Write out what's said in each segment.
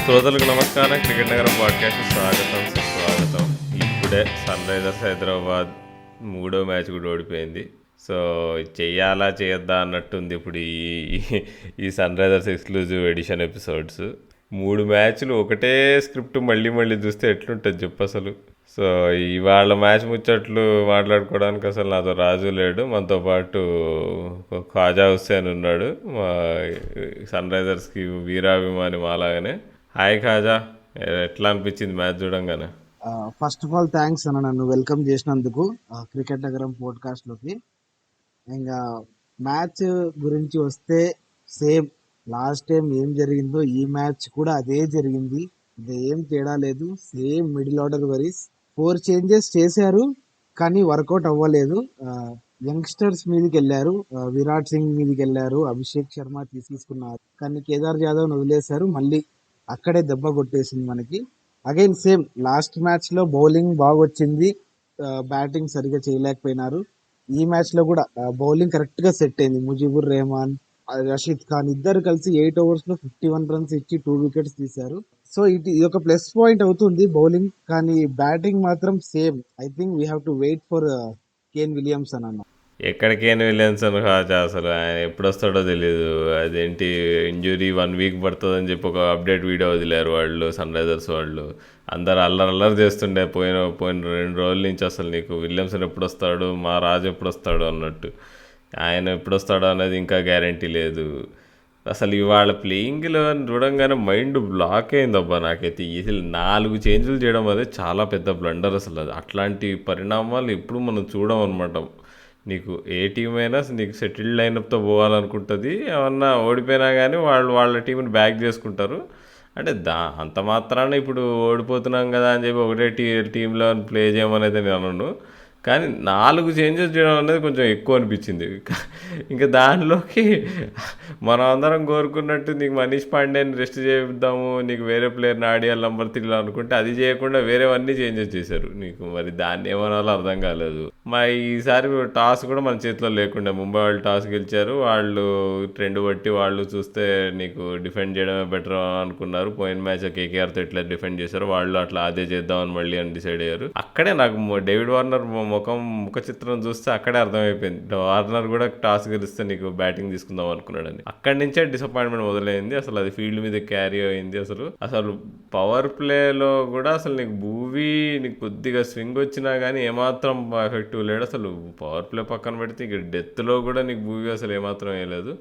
శ్రోతలకు నమస్కారం. క్రికెట్ నగరం పాడ్కాస్ట్ స్వాగతం, సుస్వాగతం. ఇప్పుడే సన్ రైజర్స్ హైదరాబాద్ మూడో మ్యాచ్ కూడా ఓడిపోయింది. సో చెయ్యాలా చేయొద్దా అన్నట్టుంది ఇప్పుడు ఈ Sunrisers exclusive edition episodes. 3 మ్యాచ్లు ఒకటే స్క్రిప్ట్ మళ్ళీ మళ్ళీ చూస్తే ఎట్లుంటుంది చెప్పు అసలు. సో ఇవాళ మ్యాచ్ ముచ్చట్లు మాట్లాడుకోవడానికి అసలు నాతో రాజు లేడు, మనతో పాటు ఖాజా హుస్సేన్ ఉన్నాడు, మా సన్ రైజర్స్కి వీరాభిమాని మాలాగానే. హాయ్ ఖాజా, ఎట్లా అనిపించింది మ్యాచ్ చూడంగానే? ఫస్ట్ ఆఫ్ ఆల్ థ్యాంక్స్ అన్న, నన్ను వెల్కమ్ చేసినందుకు క్రికెట్ నగరం పోడ్కాస్ట్ లోకి. ఇంకా మ్యాచ్ గురించి వస్తే సేమ్ లాస్ట్ టైం ఏం జరిగిందో ఈ మ్యాచ్ కూడా అదే జరిగింది. ఏం తేడా లేదు. Same middle order worries 4 changes చేశారు కానీ వర్కౌట్ అవ్వలేదు. యంగ్స్టర్స్ మీదకి వెళ్ళారు, విరాట్ సింగ్ మీదకి వెళ్ళారు, అభిషేక్ శర్మ తీసుకున్నారు కానీ కేదార్ జాదవ్ వదిలేశారు. మళ్ళీ అక్కడే దెబ్బ కొట్టేసింది మనకి. అగైన్ సేమ్ లాస్ట్ మ్యాచ్ లో బౌలింగ్ బాగా వచ్చింది, బ్యాటింగ్ సరిగా చేయలేకపోయినారు. ఈ మ్యాచ్ లో కూడా బౌలింగ్ కరెక్ట్ గా సెట్ అయింది. ముజీబుర్ రెహమాన్, రషీద్ ఖాన్ ఇద్దరు కలిసి 8 overs లో 51 runs ఇచ్చి 2 wickets తీశారు. సో ఇది ఒక ప్లస్ పాయింట్ అవుతుంది బౌలింగ్, కానీ బ్యాటింగ్ మాత్రం same. I think we have to wait for Kane Williamson అన్న. ఎక్కడికైనా విలియమ్సన్ ఖాజా అసలు ఆయన ఎప్పుడు వస్తాడో తెలియదు. అదేంటి ఇంజురీ 1 week పడుతుందని చెప్పి ఒక అప్డేట్ వీడియో వదిలేరు వాళ్ళు, సన్ రైజర్స్ వాళ్ళు. అందరు అల్లరి చేస్తుండే పోయిన 2 రోజుల నుంచి. అసలు నీకు విలియమ్సన్ ఎప్పుడు వస్తాడు, మా రాజు ఎప్పుడు వస్తాడు అన్నట్టు. ఆయన ఎప్పుడు వస్తాడో అనేది ఇంకా గ్యారంటీ లేదు. అసలు ఇవాళ ప్లేయింగ్లో చూడంగానే మైండ్ బ్లాక్ అయిందబ్బా నాకైతే. అసలు 4 చేంజ్లు చేయడం అదే చాలా పెద్ద బ్లండర్. అసలు అది అట్లాంటి పరిణామాలు ఎప్పుడు మనం చూడమన్నమాట. నీకు ఏ టీం అయినా నీకు సెటిల్డ్ లైనప్తో పోవాలనుకుంటుంది. ఏమన్నా ఓడిపోయినా కానీ వాళ్ళ టీంని బ్యాక్ చేసుకుంటారు. అంటే అంత మాత్రాన ఇప్పుడు ఓడిపోతున్నాం కదా అని చెప్పి ఒకటే టీంలో ప్లే చేయమనేది నేను అనను. కానీ 4 చేంజెస్ చేయడం అనేది కొంచెం ఎక్కువ అనిపించింది. ఇంకా దానిలోకి మనం అందరం కోరుకున్నట్టు నీకు మనీష్ పాండేని రెస్ట్ చేద్దాము, నీకు వేరే ప్లేయర్ని ఆడియాలి నంబర్ 3 అనుకుంటే అది చేయకుండా వేరేవన్నీ చేంజెస్ చేశారు. నీకు మరి దాన్ని ఏమనాలో అర్థం కాలేదు. మరి ఈసారి టాస్ కూడా మన చేతిలో లేకుండా ముంబై వాళ్ళు టాస్ గెలిచారు. వాళ్ళు ట్రెండ్ బట్టి వాళ్ళు చూస్తే నీకు డిఫెండ్ చేయడమే బెటర్ అనుకున్నారు. పోయిన మ్యాచ్ కేకేఆర్తో ఎట్లా డిఫెండ్ చేశారు వాళ్ళు అట్లా అదే చేద్దామని మళ్ళీ అని డిసైడ్ అయ్యారు. అక్కడే నాకు డేవిడ్ వార్నర్ ముఖ చిత్రం చూస్తే అక్కడే అర్థమైపోయింది. వార్నర్ కూడా టాస్ గెలిస్తే నీకు బ్యాటింగ్ తీసుకుందాం అనుకున్నాడని. అక్కడి నుంచే డిసప్పాయింట్మెంట్ మొదలైంది. అసలు అది ఫీల్డ్ మీద క్యారీ అయింది. అసలు పవర్ ప్లేలో కూడా అసలు నీకు భూవీ నీకు కొద్దిగా స్వింగ్ వచ్చినా కానీ ఏమాత్రం ఎఫెక్టివ్ లేడు. అసలు పవర్ ప్లే పక్కన పెడితే ఇక డెత్లో కూడా నీకు భూవీ అసలు ఏమాత్రం వేయలేదు.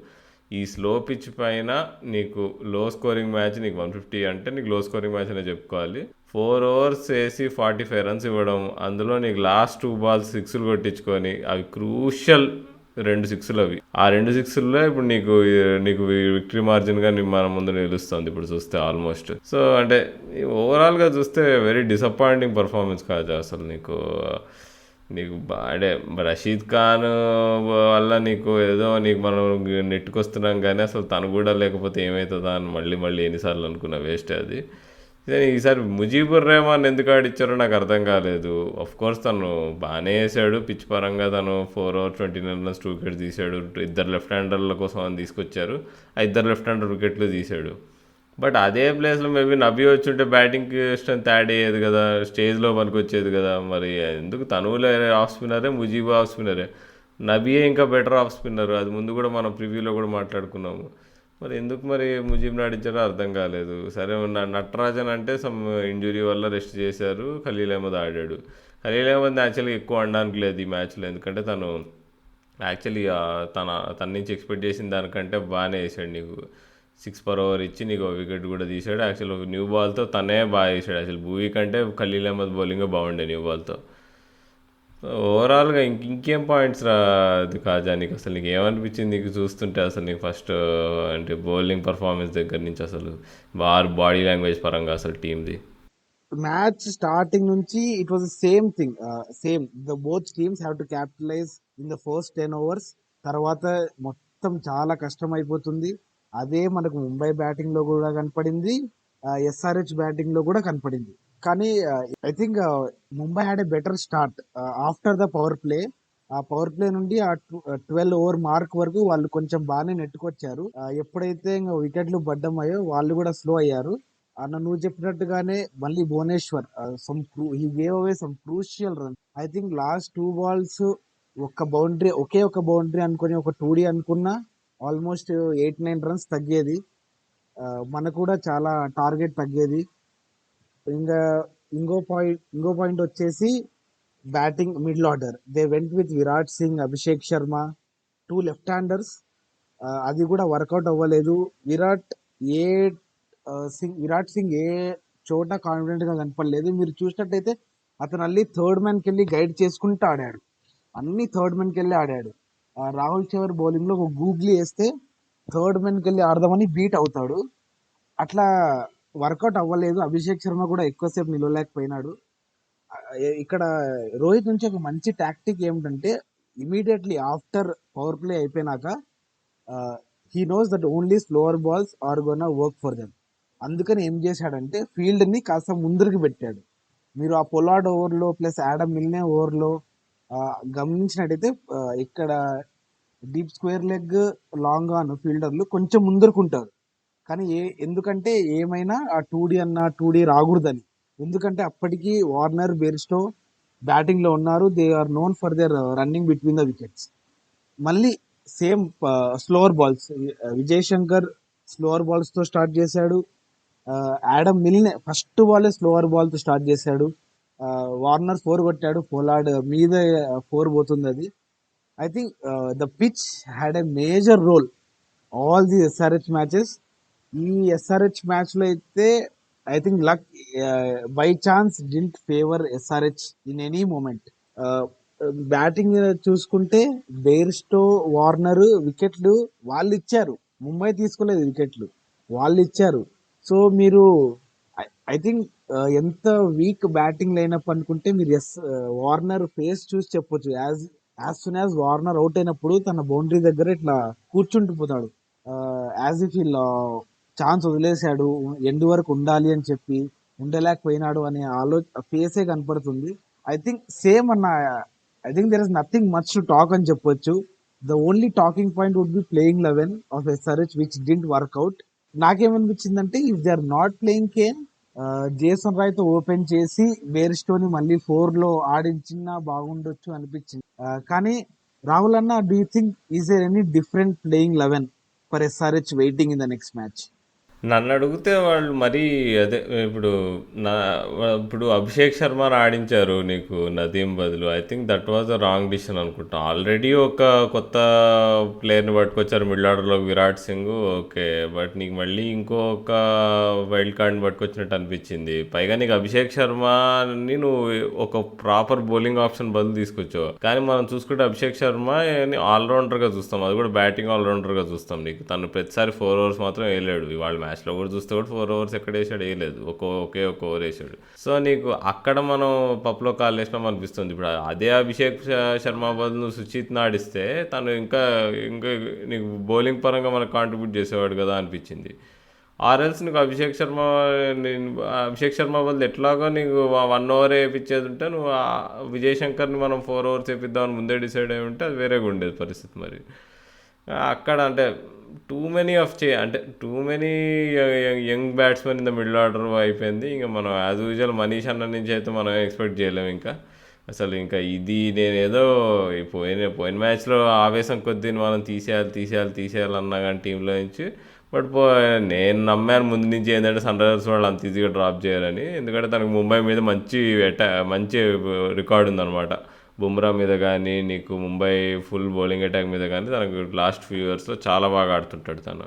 ఈ స్లో పిచ్ పైన నీకు లో స్కోరింగ్ మ్యాచ్ నీకు 150 అంటే నీకు లో స్కోరింగ్ మ్యాచ్ అనే చెప్పుకోవాలి. 4 overs వేసి 45 runs ఇవ్వడం, అందులో నీకు లాస్ట్ 2 balls 6లు కొట్టించుకొని అవి క్రూషియల్ 2 6లు అవి. ఆ 2 6ల్లో ఇప్పుడు నీకు విక్టరీ మార్జిన్గా మన ముందు నిలుస్తుంది ఇప్పుడు చూస్తే ఆల్మోస్ట్. సో అంటే ఓవరాల్గా చూస్తే వెరీ డిసప్పాయింటింగ్ పర్ఫార్మెన్స్ కాదు అసలు. నీకు అంటే రషీద్ ఖాన్ వల్ల నీకు ఏదో నీకు మనం నెట్టుకొస్తున్నాం కానీ అసలు తను కూడా లేకపోతే ఏమవుతుందా అని మళ్ళీ ఎన్నిసార్లు అనుకున్నా వేస్ట్ అది. ఈసారి ముజీబుర్ రెహమాన్ ఎందుకు ఆడిచ్చారో నాకు అర్థం కాలేదు. కోర్స్ తను బాగానే వేసాడు పిచ్ పరంగా. తను 4 overs 29 runs 2 wickets తీసాడు. 2 లెఫ్ట్ హ్యాండర్ల కోసం అని తీసుకొచ్చారు. ఆ 2 లెఫ్ట్ హ్యాండర్ వికెట్లు తీసాడు. బట్ అదే ప్లేస్లో మేబీ నబీ వచ్చుంటే బ్యాటింగ్కి స్ట్రెంత్ యాడ్ అయ్యేది కదా, స్టేజ్లో పనికి వచ్చేది కదా. మరి ఎందుకు తనువులే ఆఫ్ స్పిన్నరే, ముజీబు ఆఫ్ స్పిన్నరే, నబీయే ఇంకా బెటర్ ఆఫ్ స్పిన్నర్. అది ముందు కూడా మనం ప్రివ్యూలో కూడా మాట్లాడుకున్నాము. మరి ఎందుకు మరి ముజీబ్ని ఆడించారో అర్థం కాలేదు. సరే నటరాజన్ అంటే సమ్ ఇంజురీ వల్ల రెస్ట్ చేశారు. ఖలీల్ అహ్మద్ ఆడాడు. ఖలీల్ అహ్మద్ యాక్చువల్గా ఎక్కువ ఆడడానికి లేదు ఈ మ్యాచ్లో, ఎందుకంటే తను యాక్చువల్లీ తన నుంచి ఎక్స్పెక్ట్ చేసిన దానికంటే బాగానే వేసాడు. నీకు 6 per over ఇచ్చి నీకు వికెట్ కూడా తీసాడు. యాక్చువల్ న్యూ బాల్తో తనే బాగా వేసాడు. యాక్చువల్ భూవీ కంటే ఖలీల్ అహ్మద్ బౌలింగ్ బాగుండే న్యూ బాల్తో. ఓవరాల్గా ఇంకేం పాయింట్స్ అది కాజా నీకు అసలు నీకు ఏమనిపించింది నీకు చూస్తుంటే? అసలు నీకు ఫస్ట్ అంటే బౌలింగ్ పర్ఫార్మెన్స్ దగ్గర నుంచి అసలు బాడీ లాంగ్వేజ్ పరంగా అసలు టీమ్ది మ్యాచ్ స్టార్టింగ్ నుంచి it was same thing. Same the both teams have to capitalise in the first 10 overs. తర్వాత మొత్తం చాలా కష్టం అయిపోతుంది. అదే మనకు ముంబై బ్యాటింగ్ లో కూడా కనపడింది, ఎస్ఆర్హెచ్ బ్యాటింగ్ లో కూడా కనపడింది. కానీ I think Mumbai had a better start after the power play. ఆ పవర్ ప్లే నుండి ఆ 12 over మార్క్ వరకు వాళ్ళు కొంచెం బాగానే నెట్టుకొచ్చారు. ఎప్పుడైతే వికెట్లు పడ్డమయ్యో వాళ్ళు కూడా స్లో అయ్యారు. అన్న నువ్వు చెప్పినట్టుగానే మళ్ళీ Bhuvneshwar he gave away some crucial run. I think last 2 balls ఒకే ఒక బౌండరీ అనుకుని ఒక 2D అనుకున్నా ఆల్మోస్ట్ 8-9 runs తగ్గేది. మనకు కూడా చాలా టార్గెట్ తగ్గేది. ఇంకా ఇంకో పాయింట్ వచ్చేసి batting middle order. They went with Virat Singh, Abhishek Sharma, 2 left-handers. అది కూడా వర్కౌట్ అవ్వలేదు. ఏ విరాట్ సింగ్ ఏ చోట కాన్ఫిడెంట్ గా కనపడలేదు. మీరు చూసినట్టయితే అతను అల్లి థర్డ్ మ్యాన్ కి వెళ్ళి గైడ్ చేసుకుంటూ ఆడాడు. అన్ని థర్డ్ మ్యాన్ కి వెళ్ళి ఆడాడు. రాహుల్ చవర్ బౌలింగ్ లో ఒక గూగ్లీ వేస్తే థర్డ్ మ్యాన్ కి వెళ్ళి ఆడదామని బీట్ అవుతాడు. అట్లా వర్కౌట్ అవ్వలేదు. అభిషేక్ శర్మ కూడా ఎక్కువసేపు నిలవలేకపోయినాడు. ఇక్కడ రోహిత్ నుంచి ఒక మంచి టాక్టిక్ ఏమిటంటే ఇమీడియట్లీ ఆఫ్టర్ పవర్ ప్లే అయిపోయినాక he knows that only slower balls are gonna work for them. అందుకని ఏం చేశాడంటే ఫీల్డ్ ని కాస్త ముందరికి పెట్టాడు. మీరు ఆ పొలార్డ్ ఓవర్లో ప్లస్ యాడమ్ మిల్నే ఓవర్లో గమనించినట్టయితే ఇక్కడ deep square leg long on ఫీల్డర్లు కొంచెం ముందరుకుంటారు. కానీ ఎందుకంటే ఏమైనా ఆ 2D రాకూడదని. ఎందుకంటే అప్పటికి వార్నర్, బెయిర్స్టో బ్యాటింగ్ లో ఉన్నారు. They are known for their running between the wickets. మళ్ళీ same slower balls. Vijay Shankar slower balls తో స్టార్ట్ చేశాడు. Adam Milne first ball slower ball తో స్టార్ట్ చేశాడు. వార్నర్ 4 కొట్టాడు. పోలార్డ్ మీద 4 పోతుంది అది. I think the pitch had a major role all the SRH matches. ఈ ఎస్ఆర్హెచ్ మ్యాచ్ లో అయితే I think luck by chance didn't favour SRH in any moment. Batting చూసుకుంటే బెయిర్స్టో, వార్నర్ వికెట్లు వాళ్ళు ఇచ్చారు. ముంబై తీసుకోలేదు వికెట్లు, వాళ్ళు ఇచ్చారు. సో మీరు ఐ థింక్ ఎంత వీక్ బ్యాటింగ్ లైనప్ అనుకుంటే మీరు వార్నర్ ఫేస్ చూసి చెప్పొచ్చు. As soon as Warner out అయినప్పుడు తన బౌండరీ దగ్గర ఇట్లా కూర్చుంటుపోతాడు. యాజ్ ఇఫ్ ఛాన్స్ వదిలేశాడు, ఎండ్ వరకు ఉండాలి అని చెప్పి ఉండలేకపోయినాడు అనే ఫేసే కనపడుతుంది. ఐ థింక్ సేమ్ అన్న. I think there is nothing much to talk అని చెప్పొచ్చు. The only talking point would be playing 11 of SRH which didn't work out. నాకేమనిపించిందంటే if they are not playing Kane, Jason Roy తో open చేసి బేర్స్టోని మళ్ళీ 4 లో ఆడించినా బాగుండొచ్చు అనిపించింది. కానీ రాహుల్ అన్న, do you think is there any different playing 11 for SRH waiting in the next match? నన్ను అడిగితే వాళ్ళు మరీ అదే ఇప్పుడు నా ఇప్పుడు అభిషేక్ శర్మని ఆడించారు నీకు నదీం బదులు. I think that was a wrong decision అనుకుంటా. ఆల్రెడీ ఒక కొత్త ప్లేయర్ని పట్టుకొచ్చారు మిడిల్ ఆర్డర్లో, విరాట్ సింగ్. ఓకే, బట్ నీకు మళ్ళీ ఇంకొక వైల్డ్ కార్డ్ని పట్టుకొచ్చినట్టు అనిపించింది. పైగా నీకు అభిషేక్ శర్మని నువ్వు ఒక ప్రాపర్ బౌలింగ్ ఆప్షన్ బదులు తీసుకొచ్చావు. కానీ మనం చూసుకుంటే అభిషేక్ శర్మ ఆల్రౌండర్గా చూస్తాం, అది కూడా బ్యాటింగ్ ఆల్రౌండర్గా చూస్తాం. నీకు తను ప్రతిసారి 4 overs మాత్రం వేయలేడు. ఇవాళ మ్యాచ్లో కూడా చూస్తే కూడా 4 overs ఎక్కడ వేసాడు, వేయలేదు. ఒకే ఒక ఓవర్ వేసాడు. సో నీకు అక్కడ మనం పప్పులో కాలు వేసినాం అనిపిస్తుంది. ఇప్పుడు అదే అభిషేక్ శర్మ బదులు నువ్వు సుచిత్ని ఆడిస్తే తను ఇంకా ఇంకా నీకు బౌలింగ్ పరంగా మనకు కాంట్రిబ్యూట్ చేసేవాడు కదా అనిపించింది. ఆర్ఎల్స్ నీకు అభిషేక్ శర్మ బదులు ఎట్లాగో నీకు 1 over వేయించేది ఉంటే నువ్వు విజయ్ శంకర్ని మనం 4 overs వేపిద్దామని ముందే డిసైడ్ అయి ఉంటే అది వేరేగా ఉండేది పరిస్థితి. మరి అక్కడ అంటే too many young batsmen in the middle order అయిపోయింది. ఇంకా మనం యాజ్ యూజువల్ మనీష్ అన్న నుంచి అయితే మనం ఎక్స్పెక్ట్ చేయలేము. ఇంకా అసలు ఇంకా ఇది నేనేదో పోయిన మ్యాచ్లో ఆవేశం కొద్దీ మనం తీసేయాలన్నా కానీ టీంలో నుంచి. బట్ నేను నమ్మాను ముందు నుంచి ఏంటంటే సన్ రైజర్స్ వాళ్ళు అంత ఈజీగా డ్రాప్ చేయాలని. ఎందుకంటే తనకు ముంబై మీద మంచి రికార్డు ఉందన్నమాట. బుమ్రా మీద కానీ నీకు ముంబై ఫుల్ బౌలింగ్ అటాక్ మీద కానీ తనకు లాస్ట్ ఫ్యూ ఇయర్స్లో చాలా బాగా ఆడుతుంటాడు తను.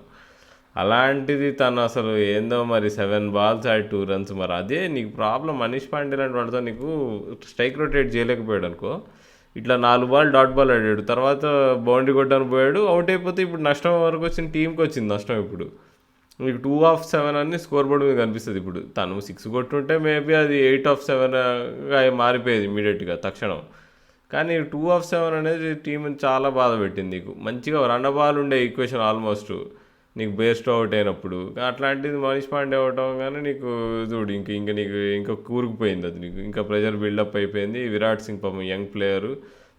అలాంటిది తను అసలు ఏందో మరి 7 balls 2 runs. మరి అదే నీకు ప్రాబ్లం. మనీష్ పాండే లాంటి వాడితో నీకు స్ట్రైక్ రొటేట్ చేయలేకపోయాడు అనుకో. ఇట్లా 4 ball డాట్ బాల్ ఆడాడు, తర్వాత బౌండరీ కొట్టడానికి పోయాడు, అవుట్ అయిపోతే ఇప్పుడు నష్టం వరకు వచ్చిన టీంకి వచ్చింది నష్టం. ఇప్పుడు మీకు 2 of 7 అని స్కోర్ బోర్డు మీద కనిపిస్తుంది. ఇప్పుడు తను 6 కొట్టుంటే మేబీ అది 8 of 7గా మారిపోయేది ఇమీడియట్గా తక్షణం. కానీ 2 of 7 అనేది టీంని చాలా బాధ పెట్టింది. నీకు మంచిగా రన్నబాల్ ఉండే ఈక్వేషన్ ఆల్మోస్ట్ నీకు బేస్ట్ అవుట్ అయినప్పుడు. అట్లాంటిది మనీష్ పాండే అవుట్ అవ్వగానే నీకు చూడు ఇంకా కూరుకుపోయింది అది. నీకు ఇంకా ప్రెషర్ బిల్డప్ అయిపోయింది. విరాట్ సింగ్ పాపం యంగ్ ప్లేయరు,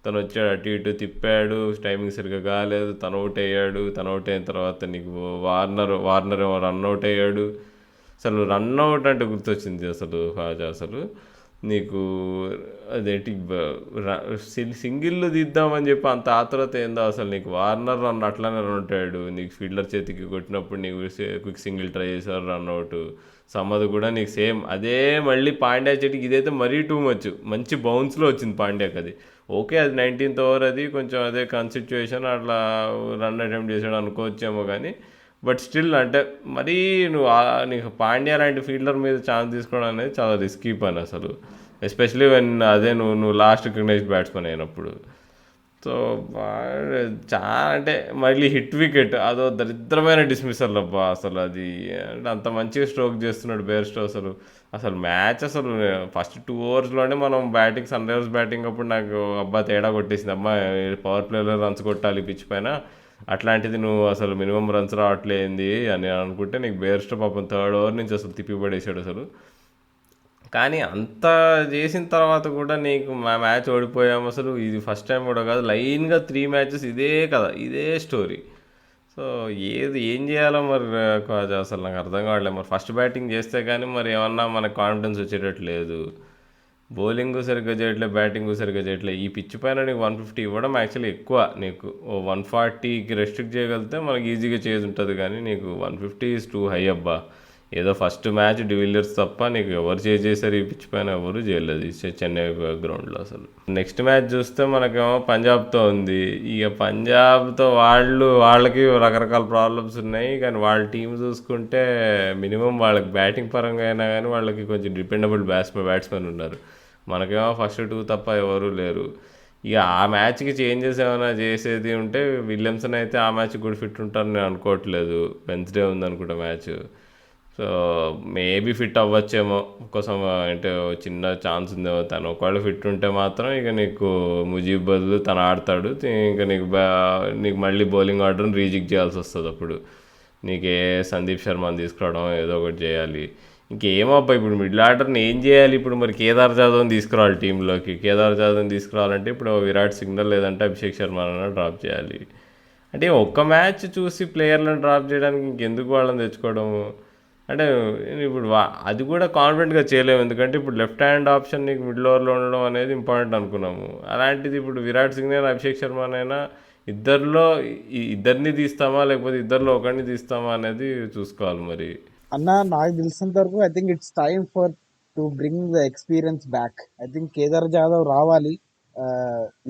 తను వచ్చాడు అటు ఇటు తిప్పాడు, టైమింగ్ సరిగ్గా కాలేదు, తను అవుట్ అయ్యాడు. తను అవుట్ అయిన తర్వాత నీకు వార్నర్ ఏమో రన్అట్ అయ్యాడు. అసలు రన్అట్ అంటే గుర్తొచ్చింది అసలు ఖాజా అసలు నీకు అదేంటి సింగిల్ తీద్దామని చెప్పి అంత ఆతురత ఏందో అసలు. నీకు వార్నర్ రన్ అట్లానే రన్ ఉంటాడు, నీకు ఫీల్డర్ చేతికి కొట్టినప్పుడు నీకు క్విక్ సింగిల్ ట్రై చేశారు రన్అట్. సమద్ కూడా నీకు సేమ్ అదే. మళ్ళీ పాండ్యా చెట్టుకి ఇదైతే మరీ టూ మచ్, మంచి బౌన్స్లో వచ్చింది పాండ్యాకి అది. ఓకే అది 19th ఓవర్, అది కొంచెం అదే కన్సిట్యుయేషన్, అట్లా రన్ అటెంప్ట్ చేసాడు అనుకోవచ్చేమో కానీ బట్ స్టిల్ అంటే మరీ నువ్వు నీకు పాండ్యా లాంటి ఫీల్డర్ మీద ఛాన్స్ తీసుకోవడం అనేది చాలా రిస్కీ పని అసలు. ఎస్పెషలీ వెన్ అదే నువ్వు లాస్ట్ రికగ్నైజ్డ్ బ్యాట్స్మెన్ అయినప్పుడు. సో చాలా అంటే మళ్ళీ హిట్ వికెట్ అదో దరిద్రమైన డిస్మిసల్ అబ్బా అసలు. అది అంటే అంత మంచిగా స్ట్రోక్ చేస్తున్నాడు బేర్స్టో అసలు. అసలు మ్యాచ్ అసలు ఫస్ట్ 2 ఓవర్స్లోనే మనం బ్యాటింగ్, సన్ రైజర్స్ బ్యాటింగ్ అప్పుడు నాకు అబ్బా తేడా కొట్టేసింది, అమ్మా పవర్ ప్లేలో రన్స్ కొట్టాలి పిచ్ పైన, అట్లాంటిది నువ్వు అసలు మినిమం రన్స్ రావట్లేంది అని అనుకుంటే నీకు బేర్స్టో పాపం 3rd ఓవర్ నుంచి అసలు తిప్పిపడేసాడు అసలు. కానీ అంత చేసిన తర్వాత కూడా నీకు మా మ్యాచ్ ఓడిపోయాము అసలు. ఇది ఫస్ట్ టైం కూడా కాదు, లైన్గా 3 మ్యాచెస్ ఇదే కదా, ఇదే స్టోరీ. సో ఏం చేయాలో మరి కాదు అసలు నాకు అర్థం కావట్లేదు. మరి ఫస్ట్ బ్యాటింగ్ చేస్తే కానీ మరి ఏమన్నా మనకు కాన్ఫిడెన్స్ వచ్చేటట్టు లేదు. బౌలింగ్ సరిగ్గా చేయట్లేదు, బ్యాటింగ్ సరిగ్గా చేయట్లేదు. ఈ పిచ్ పైన నీకు 150 ఇవ్వడం యాక్చువల్లీ ఎక్కువ. నీకు 140కి రెస్ట్రిక్ట్ చేయగలిగితే మనకి ఈజీగా చేసి ఉంటుంది, కానీ నీకు 150 ఈజ్ టూ హై అబ్బా. ఏదో ఫస్ట్ మ్యాచ్ డివిలియర్స్ తప్ప నీకు ఎవరు చేశారు ఈ పిచ్ పైన? ఎవరు చేయలేదు ఈ చెన్నై గ్రౌండ్లో అసలు. నెక్స్ట్ మ్యాచ్ చూస్తే మనకేమో పంజాబ్తో ఉంది. ఇక పంజాబ్తో వాళ్ళకి రకరకాల ప్రాబ్లమ్స్ ఉన్నాయి, కానీ వాళ్ళ టీం చూసుకుంటే మినిమం వాళ్ళకి బ్యాటింగ్ పరంగా అయినా కానీ వాళ్ళకి కొంచెం డిపెండబుల్ బ్యాట్స్మెన్ ఉన్నారు. మనకేమో ఫస్ట్ 2 తప్ప ఎవరూ లేరు. ఇక ఆ మ్యాచ్కి చేంజెస్ ఏమైనా చేసేది ఉంటే విలియమ్సన్ అయితే ఆ మ్యాచ్కి కూడా ఫిట్ ఉంటారని నేను అనుకోవట్లేదు. వెన్స్డే ఉందనుకుంటా మ్యాచ్. సో మేబీ ఫిట్ అవ్వచ్చేమో కోసం, అంటే చిన్న ఛాన్స్ ఉందేమో తను. ఒకవేళ ఫిట్ ఉంటే మాత్రం ఇక నీకు ముజీబ్ బదులు తను ఆడతాడు. ఇంకా నీకు మళ్ళీ బౌలింగ్ ఆర్డర్ని రీజిక్ చేయాల్సి వస్తుంది. అప్పుడు నీకే సందీప్ శర్మని తీసుకురావడం ఏదో ఒకటి చేయాలి. ఇంకేమబ్బా ఇప్పుడు మిడిల్ ఆర్డర్ని ఏం చేయాలి ఇప్పుడు? మరి కేదార్ జాదవ్ని తీసుకురావాలి టీంలోకి. కేదార్ జాదవ్ని తీసుకురావాలంటే ఇప్పుడు విరాట్ సింగ్నల్ లేదంటే అభిషేక్ శర్మని డ్రాప్ చేయాలి. అంటే ఒక్క మ్యాచ్ చూసి ప్లేయర్లను డ్రాప్ చేయడానికి ఇంకెందుకు వాళ్ళని తెచ్చుకోవడము? అంటే ఇప్పుడు అది కూడా కాన్ఫిడెంట్గా చేయలేము, ఎందుకంటే ఇప్పుడు లెఫ్ట్ హ్యాండ్ ఆప్షన్ నీకు మిడిల్ ఓవర్లో ఉండడం అనేది ఇంపార్టెంట్ అనుకున్నాము. అలాంటిది ఇప్పుడు విరాట్ సింగ్ అయినా అభిషేక్ శర్మనైనా ఇద్దరిలో ఇద్దరిని తీస్తామా లేకపోతే ఇద్దరిలో ఒకరిని తీస్తామా అనేది చూసుకోవాలి మరి. అన్న నాకు తెలిసినంత వరకు I think it's time for to bring the experience back. I think Kedar Jadhav రావాలి.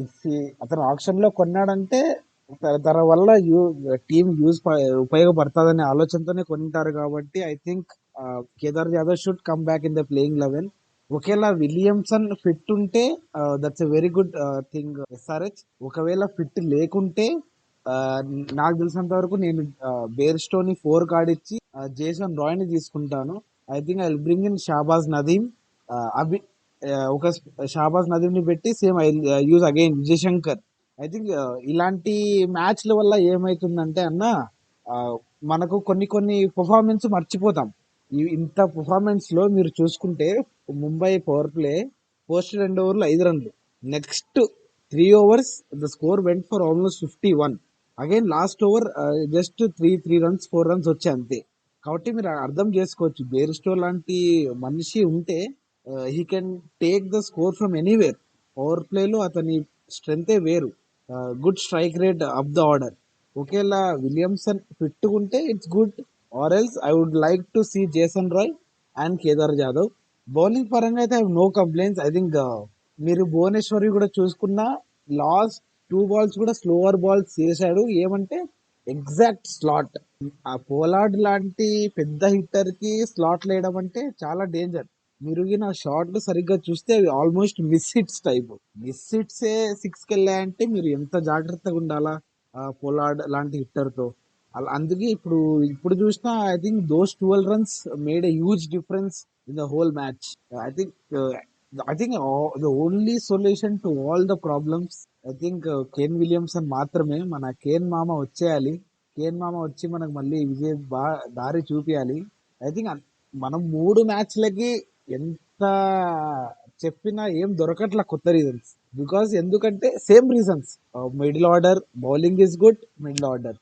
ఇఫ్ అతను ఆప్షన్ లో కొన్నాడంటే తన వల్ల టీమ్ ఉపయోగపడుతుందనే ఆలోచనతోనే కొనింటారు కాబట్టి I think Kedar Jadhav should come back in the playing 11. ఒకవేళ విలియమ్సన్ ఫిట్ ఉంటే that's a very good thing. SRH ఒకవేళ ఫిట్ లేకుంటే నాకు తెలిసినంత వరకు నేను బేర్స్టోని 4 ఆడిచ్చి జేసన్ రాయ్ ని తీసుకుంటాను. I think I will bring in Shahbaz Nadeem. అభి ఒక షాబాజ్ నదీమ్ ని పెట్టి same I use again Vijay Shankar. I think ఇలాంటి మ్యాచ్ల వల్ల ఏమైతుందంటే అన్న మనకు కొన్ని పర్ఫార్మెన్స్ మర్చిపోతాం. ఇంత పర్ఫార్మెన్స్ లో మీరు చూసుకుంటే ముంబై పవర్ ప్లే ఫస్ట్ 2 ఓవర్లు 5 రన్లు, next 3 overs the score went for almost 51. Again last over just 3 runs 4 runs వచ్చాయి అంతే. కాబట్టి మీరు అర్థం చేసుకోవచ్చు, బేర్స్టో లాంటి మనిషి ఉంటే he can take the score from anywhere. Power ప్లేలో అతని స్ట్రెంతే వేరు. Good strike rate up the order. ఒకేలా విలియమ్సన్ ఫిట్టుకుంటే it's good, or else I would like to see Jason Roy and Kedar Jadhav. Bowling పరంగా అయితే I have no complaints. I think మీరు భువనేశ్వరి కూడా చూసుకున్న లాస్ట్ 2 బాల్స్ కూడా స్లోవర్ బాల్స్ చేశాడు. ఏమంటే ఎగ్జాక్ట్ స్లాట్. ఆ పోలార్డ్ లాంటి పెద్ద హిట్టర్ కి స్లాట్ వేయడం అంటే చాలా డేంజర్. మిరిగిన షాట్లు సరిగ్గా చూస్తే అవి ఆల్మోస్ట్ మిస్ హిట్స్ టైప్. మిస్ హిట్సే 6కి వెళ్ళాయంటే మీరు ఎంత జాగ్రత్తగా ఉండాలా పోలార్డ్ లాంటి హిట్టర్ తో. అందుకే ఇప్పుడు చూసినా I think those 12 runs made a huge difference in the whole match. I think the only solution to all the problems I think Kane Williamson మాత్రమే. మన కేన్ మామ వచ్చేయాలి. కేన్ మామ వచ్చి మనకు మళ్ళీ విజయ దారి చూపించాలి. ఐ థింక్ మనం 3 మ్యాచ్లకి ఎంత చెప్పినా ఏం దొరకట్లా కొత్త రీజన్స్. ఎందుకంటే same reasons. Middle order bowling is good, middle order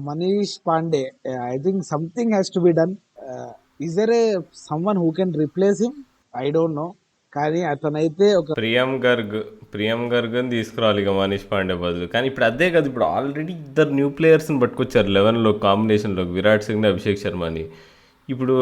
Manish Pandey. I think something has to be done. Is there a someone who can replace him? I don't know. కానీ అతనైతే ఒక ప్రియం గర్గ్ని తీసుకురావాలి ఇక మనీష్ పాండే బదులు. కానీ ఇప్పుడు అదే కదా, ఇప్పుడు ఆల్రెడీ ఇద్దరు న్యూ ప్లేయర్స్ని పట్టుకొచ్చారు 11లో కాంబినేషన్లోకి, విరాట్ సింగ్ అభిషేక్ శర్మని. ఇప్పుడు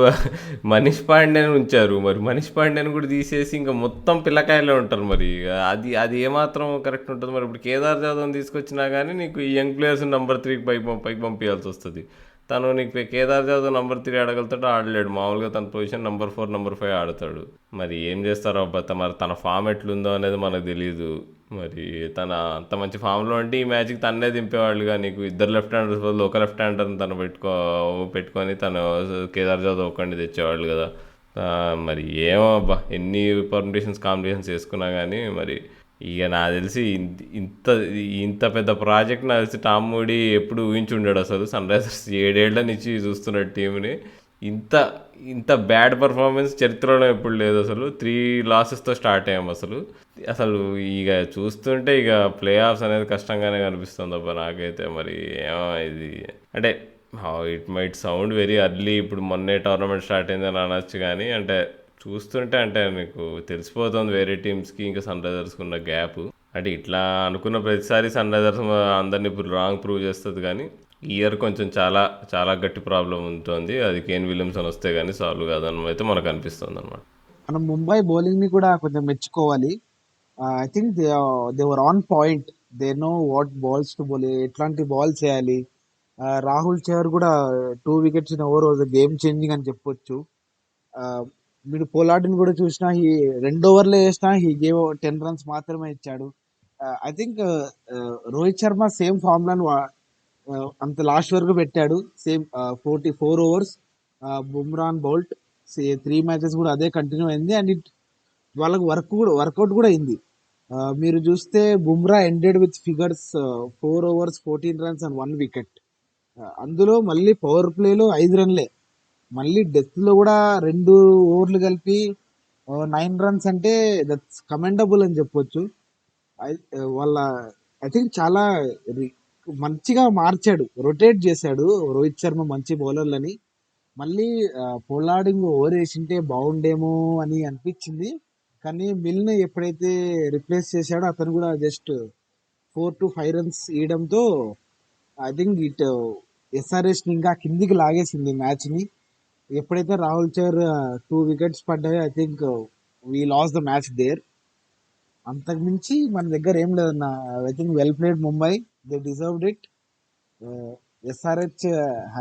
మనీష్ పాండేని ఉంచారు, మరి మనీష్ పాండేని కూడా తీసేసి ఇంకా మొత్తం పిల్లకాయలే ఉంటారు. మరి ఇక అది ఏమాత్రం కరెక్ట్ ఉంటుంది? మరి ఇప్పుడు కేదార్ జాదవ్ని తీసుకొచ్చినా కానీ నీకు ఈ యంగ్ ప్లేయర్స్ నెంబర్ 3కి పైకి పంపించాల్సి వస్తుంది. తను నీకు కేదార్ జాదవ్ నెంబర్ 3 ఆడగలుగుతాడు, ఆడలేడు. మామూలుగా తన పొజిషన్ నెంబర్ 4 నెంబర్ 5 ఆడతాడు. మరి ఏం చేస్తారో అబ్బా, మరి తన ఫామ్ ఎట్లుందో అనేది మనకు తెలియదు. మరి తన అంత మంచి ఫామ్లో అంటే ఈ మ్యాచ్కి తన్నే దింపేవాళ్ళుగా. నీకు ఇద్దరు లెఫ్ట్ హ్యాండర్స్ బదులు ఒక లెఫ్ట్ హ్యాండర్ని తను పెట్టుకొని తను కేదార్ జాదవ్ ఒక్కడిని తెచ్చేవాళ్ళు కదా. మరి ఏమో అబ్బా, ఎన్ని కాంబినేషన్స్ వేసుకున్నా కానీ మరి ఇక నాకు తెలిసి ఇంత పెద్ద ప్రాజెక్ట్ నాకు తెలిసి టామ్ మూడీ ఎప్పుడు ఊహించి ఉండాడు. అసలు సన్ రైజర్స్ 7 ఏళ్ల నుంచి చూస్తున్నాడు టీంని. ఇంత బ్యాడ్ పర్ఫార్మెన్స్ చరిత్రలో ఎప్పుడు లేదు. అసలు 3 లాసెస్తో స్టార్ట్ అయ్యాము. అసలు ఇక చూస్తుంటే ఇక ప్లే ఆఫ్స్ అనేది కష్టంగానే కనిపిస్తుంది అబ్బా నాకైతే. మరి ఏమో ఇది అంటే it might sound very early, ఇప్పుడు మొన్నే టోర్నమెంట్ స్టార్ట్ అయిందని అనొచ్చు. కానీ అంటే చూస్తుంటే అంటే మీకు తెలిసిపోతుంది వేరే టీమ్స్కి ఇంకా సన్ రైజర్స్కి ఉన్న గ్యాప్. అంటే ఇట్లా అనుకున్న ప్రతిసారి సన్ రైజర్స్ అందరినీ ఇప్పుడు రాంగ్ ప్రూవ్ చేస్తుంది. కానీ ఈ ఇయర్ కొంచెం చాలా చాలా గట్టి ప్రాబ్లం ఉంటుంది. అది కేన్ విలియమ్సన్ వస్తే కానీ సాల్వ్ కాదని అయితే మనకు అనిపిస్తుంది అనమాట. మనం ముంబై బౌలింగ్ ని కూడా కొంచెం మెచ్చుకోవాలి. I think they were on point. They know what balls to bowl, ఎట్లాంటి బాల్స్ వేయాలి. రాహుల్ చహర్ కూడా 2 wickets in over was game changing అని చెప్పొచ్చు. మీరు పోలార్డ్ని కూడా చూసినా, 2 ఓవర్లు వేసినా హీ గేవ్ 10 రన్స్ మాత్రమే ఇచ్చాడు. I think Rohit Sharma same ఫార్ములాను అంత లాస్ట్ వరకు పెట్టాడు. సేమ్ 44 ఓవర్స్ బుమ్రాన్ బౌల్ట్ 3 మ్యాచెస్ కూడా అదే కంటిన్యూ అయింది. అండ్ వాళ్ళకి వర్కౌట్ కూడా అయింది. మీరు చూస్తే Bumrah ended with figures 4 overs 14 runs and 1 wicket. అందులో మళ్ళీ పవర్ ప్లేలో 5 రన్లే. మళ్ళీ డెత్ లో కూడా 2 ఓవర్లు కలిపి 9 రన్స్ అంటే దట్స్ కమెండబుల్ అని చెప్పొచ్చు. వాళ్ళ ఐ థింక్ చాలా మంచిగా మార్చాడు, రొటేట్ చేశాడు రోహిత్ శర్మ మంచి బౌలర్లని. మళ్ళీ పొలార్డింగ్ ఓవర్ వేసింటే బాగుండేమో అని అనిపించింది. కానీ మిల్ని ఎప్పుడైతే రిప్లేస్ చేశాడో అతను కూడా జస్ట్ 4 to 5 రన్స్ ఇవ్వడంతో ఐ థింక్ ఎస్ఆర్హెచ్ని ఇంకా కిందికి లాగేసింది మ్యాచ్ని. ఎప్పుడైతే రాహుల్ చహర్ 2 వికెట్స్ పడ్డాయో I think we lose the match there. అంతకుమించి మన దగ్గర ఏం లేదన్న. I think well played Mumbai, they deserved it. SRH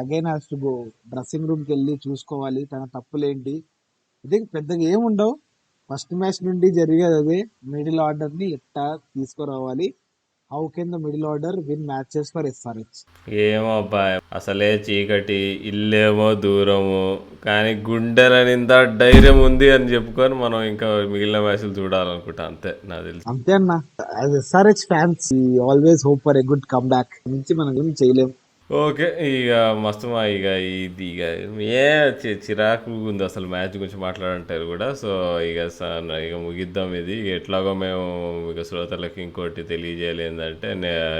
again has to go dressing రూమ్కి వెళ్ళి చూసుకోవాలి తన తప్పులేంటి. ఐ థింక్ పెద్దగా ఏముండవు. ఫస్ట్ మ్యాచ్ నుండి జరిగేది అదే, మిడిల్ ఆర్డర్ని ఎట్టా తీసుకురావాలి. How can the middle order win matches for SRH? ఏమో అబ్బాయి, అసలే చీకటి, ఇల్లేమో దూరము, కానీ గుండెల నిందా ధైర్యం ఉంది అని చెప్పుకొని మనం ఇంకా మిగిలిన మ్యాచ్లు చూడాలనుకుంటా. అంతే నాకు తెలిసి. అంతే అన్న. As SRH fans always hope for a good come back. నుంచి మనం ఏం చేయలేం. ఓకే, ఇక మస్తు ఇక ఇది ఇక చిరాకు ఉంది అసలు మ్యాచ్ గురించి మాట్లాడంటారు కూడా. సో ఇక ముగిద్దాం ఇది. ఎట్లాగో మేము ఇక శ్రోతలకు ఇంకోటి తెలియజేయాలి ఏంటంటే,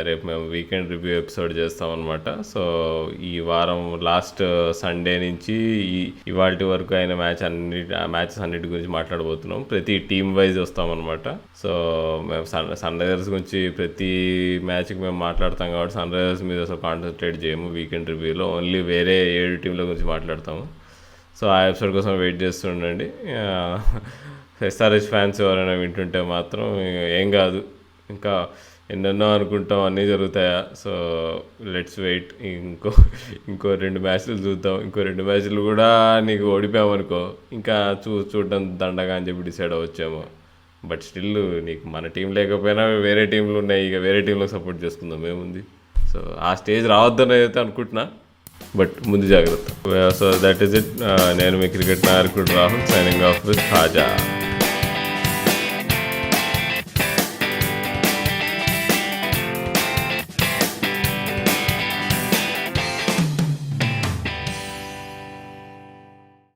రేపు మేము వీకెండ్ రివ్యూ ఎపిసోడ్ చేస్తాం అనమాట. సో ఈ వారం లాస్ట్ సండే నుంచి ఇవాళ వరకు అయిన మ్యాచెస్ అన్నిటి గురించి మాట్లాడబోతున్నాం. ప్రతి టీమ్ వైజ్ వస్తామన్నమాట. సో మేము సన్ రైజర్స్ గురించి ప్రతి మ్యాచ్కి మేము మాట్లాడతాం కాబట్టి సన్ రైజర్స్ మీద అసలు కాన్సన్ట్రేట్ చేయము వీకెండ్ రివ్యూలో. ఓన్లీ వేరే 7 టీంల గురించి మాట్లాడతాము. సో ఆ ఎపిసోడ్ కోసం వెయిట్ చేస్తుండండి. ఎస్ఆర్హెచ్ ఫ్యాన్స్ ఎవరైనా వింటుంటే మాత్రం ఏం కాదు, ఇంకా ఎన్నెన్నో అనుకుంటాం, అన్నీ జరుగుతాయా. So let's wait. ఇంకో 2 మ్యాచ్లు చూద్దాం. ఇంకో 2 మ్యాచ్లు కూడా నీకు ఓడిపోయామనుకో ఇంకా చూడడం దండగా అని చెప్పి డిసైడ్ అవ్వచ్చేమో. బట్ స్టిల్ నీకు మన టీం లేకపోయినా వేరే టీంలు ఉన్నాయి, ఇక వేరే టీంలకు సపోర్ట్ చేసుకుందాం ఏముంది. సో ఆ స్టేజ్ రావద్దని అయితే అనుకుంటున్నా, బట్ ముందు జాగ్రత్త. So that is it. నేను మీ క్రికెట్ నాయకుడు Rahul, signing off with Khaja.